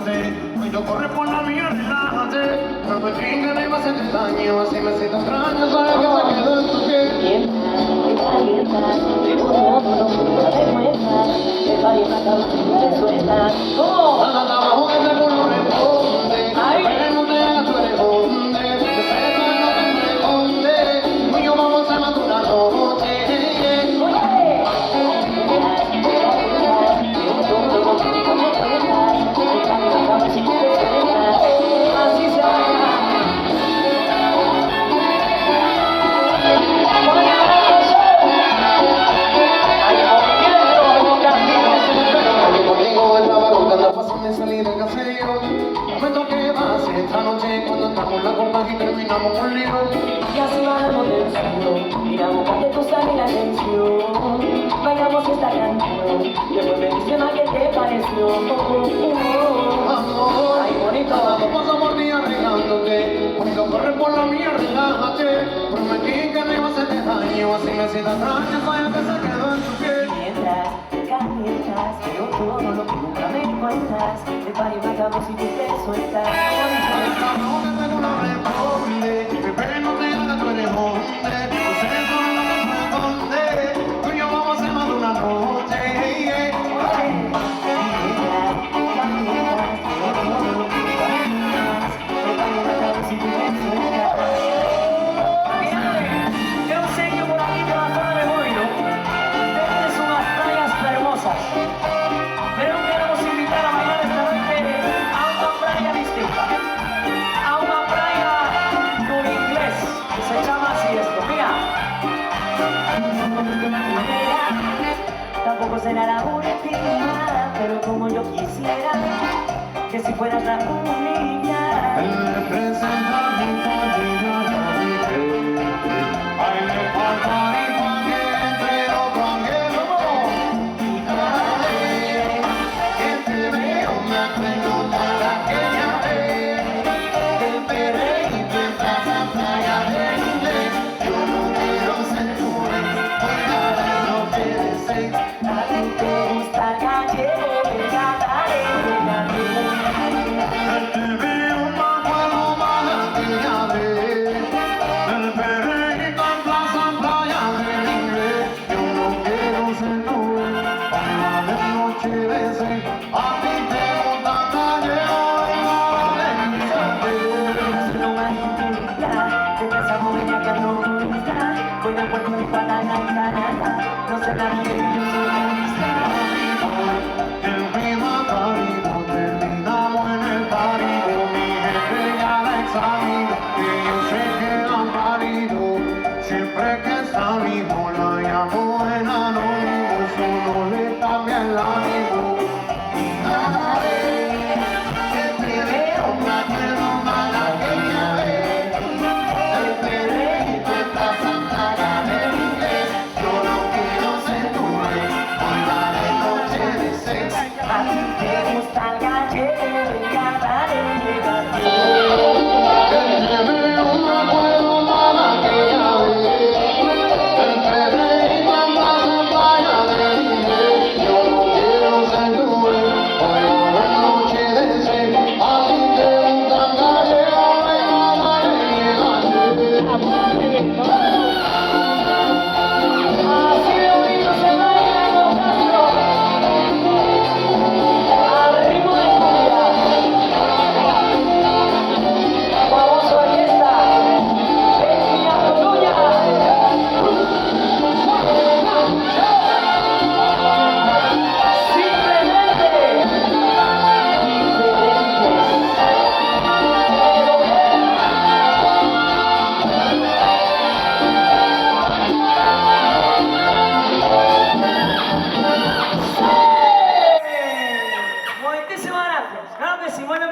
relájate. Hoy yo corre por la mía, relájate. No me finga, no iba a hacerte daño. Así me siento extraño, sabes que se quedó en tu piel. Calientas, de un modo no te cuentas. El barrio cantaba sin te sueltas. ¿Cómo? Anda abajo que ese culo responde. Pero no te hagas, tú eres hombre. De sexo no te esconde. Tú y yo vamos a hacer más de una noche. Pásame salir del caserío. Me toque más esta noche cuando estamos la copa y terminamos con lío. Y así bajamos del suelo, miramos que tú sabes la atención. Bailamos esta canción, después me dice más que te pareció. Amor, Ay, bonito. todo pasa por ti arreglándote. Cuando corre por la mía, relájate. Prometí que no iba a hacerte daño. Así me siento extraño, sabes que se quedó en tu piel. Mientras te calientas, yo todo lo que nunca me cuentas. El barrio me acabó si tú te sueltas. No que tengo una responde. Bebé, no te hagas, tú eres hombre. Tu sexo no te esconde. Tú y yo vamos a hacer más de una noche. Yo sé que por aquí por la zona de Boiro tienes unas playas hermosas, pero queremos invitar a bailar esta noche a una playa distinta, a una playa con inglés, que se llama así esto, mira. Tampoco será la última, pero como yo quisiera que si fueras la única. Representa mi familia, ay, me falta mi paquete, pero con que te veo, me acuerdo de aquella vez. Te esperé y tú estás a playa de inglés. Yo no quiero ser tu ex, voy a ver lo que desees. A ti te gusta el gallego, el catareo, el gallego. Te veo más bueno, más aquella vez. El perreíto en plaza, playa del inglés. Yo no quiero ser tu ex, para ver noche de sex. A ti te gusta gallego, Si no hay publicidad, de esa morena que no gusta, voy de Puerto Rico a la Cantarata, no sé nada de yo soy artista. el clima cálido, terminamos en el Caribe. Mi jefe ya la examina, y yo sé que han parido siempre que está mi